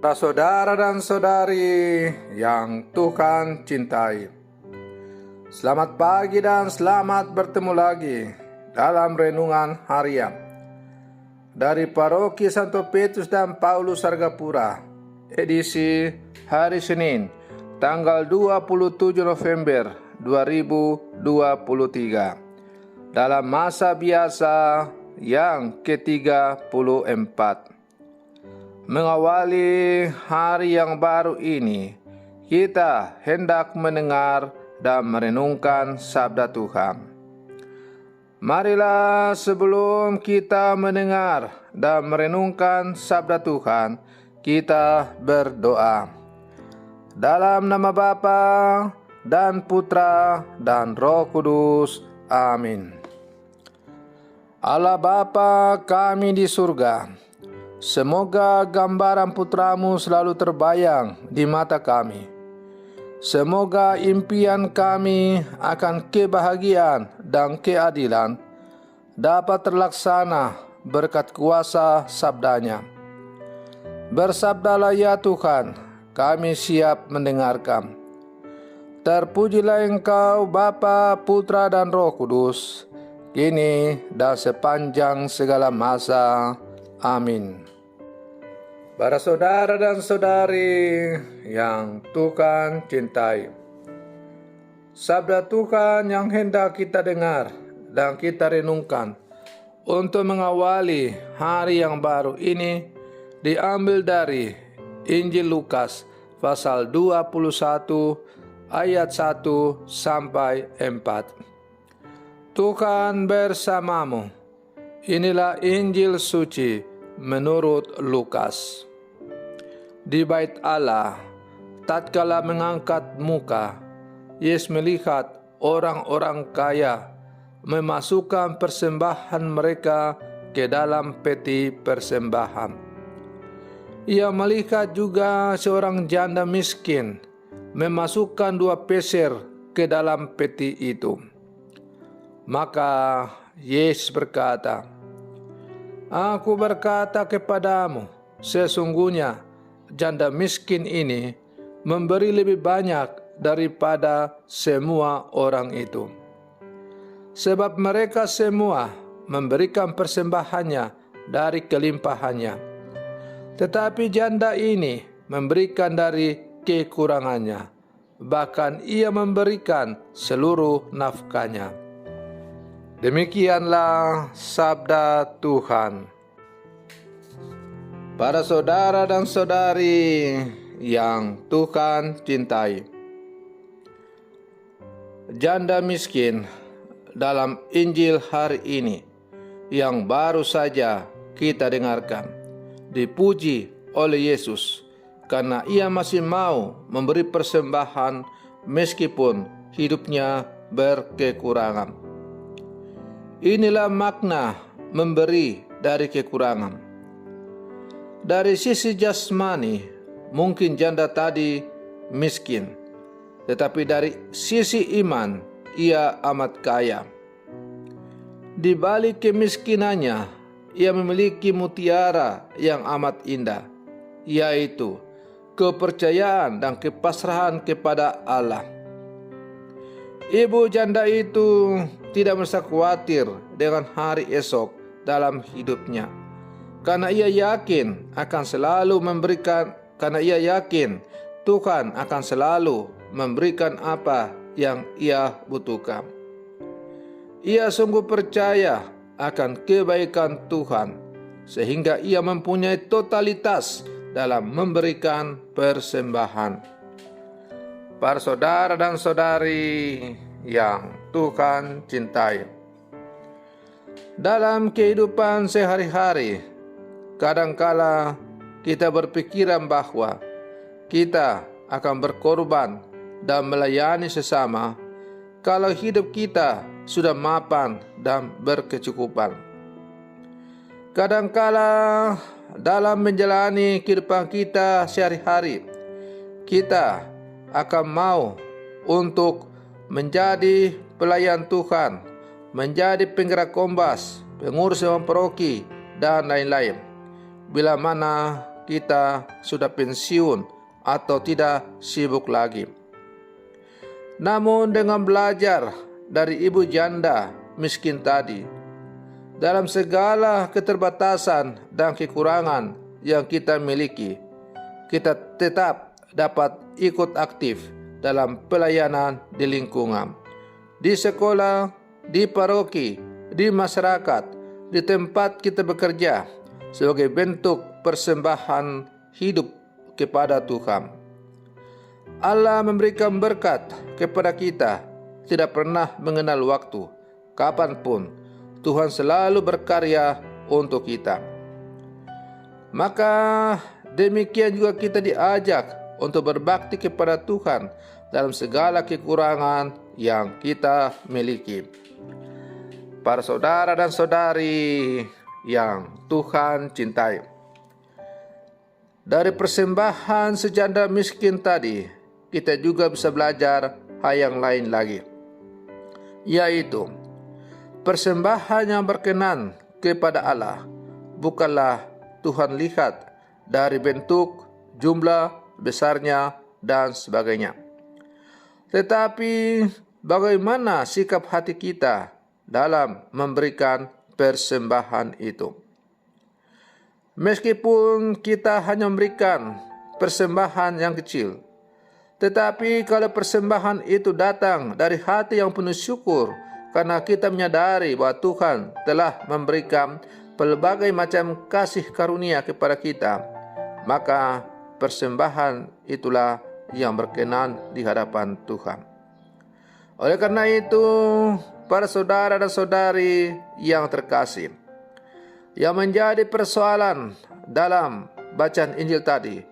Para saudara dan saudari yang Tuhan cintai, selamat pagi dan selamat bertemu lagi dalam renungan harian dari Paroki Santo Petrus dan Paulus Sargapura, edisi hari Senin, tanggal 27 November 2023, dalam masa biasa yang ke-34. Mengawali hari yang baru ini, kita hendak mendengar dan merenungkan sabda Tuhan. Marilah sebelum kita mendengar dan merenungkan sabda Tuhan, kita berdoa. Dalam nama Bapa dan Putra dan Roh Kudus. Amin. Allah Bapa kami di surga, semoga gambaran putramu selalu terbayang di mata kami. Semoga impian kami akan kebahagiaan dan keadilan dapat terlaksana berkat kuasa sabdanya. Bersabdalah ya Tuhan, kami siap mendengarkan. Terpujilah Engkau Bapa, Putra dan Roh Kudus, kini dan sepanjang segala masa. Amin. Para saudara dan saudari yang Tuhan cintai, sabda Tuhan yang hendak kita dengar dan kita renungkan untuk mengawali hari yang baru ini diambil dari Injil Lukas pasal 21 ayat 1 sampai 4. Tuhan bersamamu. Inilah Injil suci menurut Lukas. Di bait Allah, tatkala mengangkat muka, Yesus melihat orang-orang kaya memasukkan persembahan mereka ke dalam peti persembahan. Ia melihat juga seorang janda miskin memasukkan 2 peser ke dalam peti itu. Maka Yesus berkata, "Aku berkata kepadamu, sesungguhnya janda miskin ini memberi lebih banyak daripada semua orang itu. Sebab mereka semua memberikan persembahannya dari kelimpahannya. Tetapi janda ini memberikan dari kekurangannya, bahkan ia memberikan seluruh nafkahnya." Demikianlah sabda Tuhan. Para saudara dan saudari yang Tuhan cintai, janda miskin dalam Injil hari ini yang baru saja kita dengarkan dipuji oleh Yesus karena ia masih mau memberi persembahan meskipun hidupnya berkekurangan. Inilah makna memberi dari kekurangan. Dari sisi jasmani, mungkin janda tadi miskin, tetapi dari sisi iman, ia amat kaya. Di balik kemiskinannya, ia memiliki mutiara yang amat indah, yaitu kepercayaan dan kepasrahan kepada Allah. Ibu janda itu tidak merasa khawatir dengan hari esok dalam hidupnya, karena ia yakin Tuhan akan selalu memberikan apa yang ia butuhkan. Ia sungguh percaya akan kebaikan Tuhan, sehingga ia mempunyai totalitas dalam memberikan persembahan. Para saudara dan saudari yang Tuhan cintai, dalam kehidupan sehari-hari, kadangkala kita berpikiran bahwa kita akan berkorban dan melayani sesama kalau hidup kita sudah mapan dan berkecukupan. Kadangkala dalam menjalani kehidupan kita sehari-hari, kita akan mau untuk menjadi pelayan Tuhan, menjadi penggerak kombas, pengurus dewan paroki, dan lain-lain. Bila mana kita sudah pensiun atau tidak sibuk lagi. Namun dengan belajar dari ibu janda miskin tadi, dalam segala keterbatasan dan kekurangan yang kita miliki, kita tetap dapat ikut aktif dalam pelayanan di lingkungan, di sekolah, di paroki, di masyarakat, di tempat kita bekerja, sebagai bentuk persembahan hidup kepada Tuhan. Allah memberikan berkat kepada kita, tidak pernah mengenal waktu. Kapanpun Tuhan selalu berkarya untuk kita. Maka demikian juga kita diajak untuk berbakti kepada Tuhan dalam segala kekurangan yang kita miliki. Para saudara dan saudari yang Tuhan cintai, dari persembahan sejanda miskin tadi, kita juga bisa belajar hal yang lain lagi, yaitu persembahan yang berkenan kepada Allah bukanlah Tuhan lihat dari bentuk, jumlah, besarnya, dan sebagainya, tetapi bagaimana sikap hati kita dalam memberikan persembahan itu. Meskipun kita hanya memberikan persembahan yang kecil, tetapi kalau persembahan itu datang dari hati yang penuh syukur, karena kita menyadari bahwa Tuhan telah memberikan pelbagai macam kasih karunia kepada kita, maka persembahan itulah yang berkenan di hadapan Tuhan. Oleh karena itu, para saudara dan saudari yang terkasih, yang menjadi persoalan dalam bacaan Injil tadi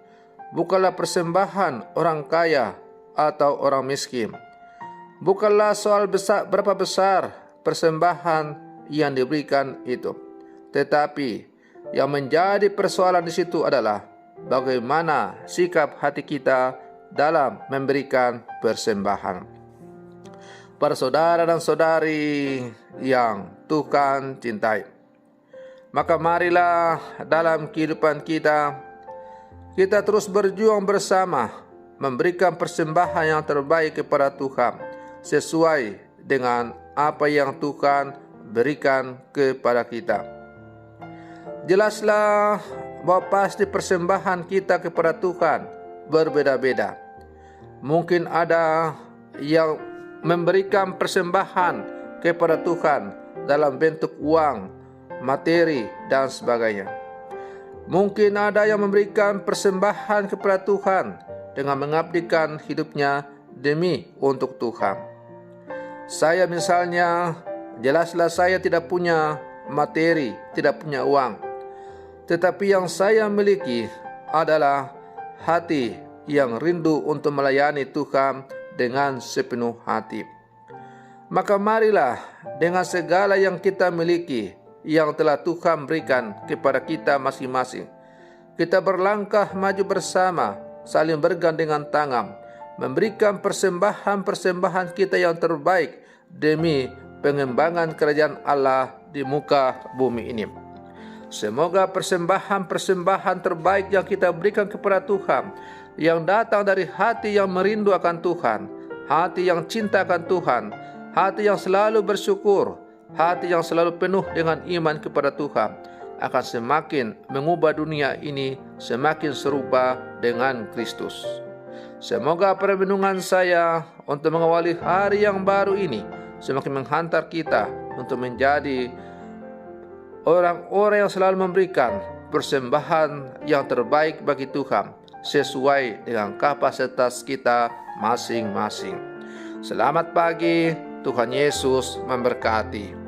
bukanlah persembahan orang kaya atau orang miskin. Bukanlah soal berapa besar persembahan yang diberikan itu. Tetapi yang menjadi persoalan di situ adalah bagaimana sikap hati kita dalam memberikan persembahan. Para saudara dan saudari yang Tuhan cintai, maka marilah dalam kehidupan kita terus berjuang bersama, memberikan persembahan yang terbaik kepada Tuhan, sesuai dengan apa yang Tuhan berikan kepada kita. Jelaslah bahwa pasti persembahan kita kepada Tuhan berbeda-beda. Mungkin ada yang memberikan persembahan kepada Tuhan dalam bentuk uang, materi, dan sebagainya. Mungkin ada yang memberikan persembahan kepada Tuhan dengan mengabdikan hidupnya demi untuk Tuhan. Saya misalnya, jelaslah saya tidak punya materi, tidak punya uang. Tetapi yang saya miliki adalah hati yang rindu untuk melayani Tuhan dengan sepenuh hati. Maka marilah dengan segala yang kita miliki, yang telah Tuhan berikan kepada kita masing-masing, kita berlangkah maju bersama, saling bergandengan tangan, memberikan persembahan-persembahan kita yang terbaik demi pengembangan kerajaan Allah di muka bumi ini. Semoga persembahan-persembahan terbaik yang kita berikan kepada Tuhan, yang datang dari hati yang merindu akan Tuhan, hati yang cinta akan Tuhan, hati yang selalu bersyukur, hati yang selalu penuh dengan iman kepada Tuhan, akan semakin mengubah dunia ini semakin serupa dengan Kristus. Semoga perenungan saya untuk mengawali hari yang baru ini semakin menghantar kita untuk menjadi orang-orang yang selalu memberikan persembahan yang terbaik bagi Tuhan sesuai dengan kapasitas kita masing-masing. Selamat pagi, Tuhan Yesus memberkati.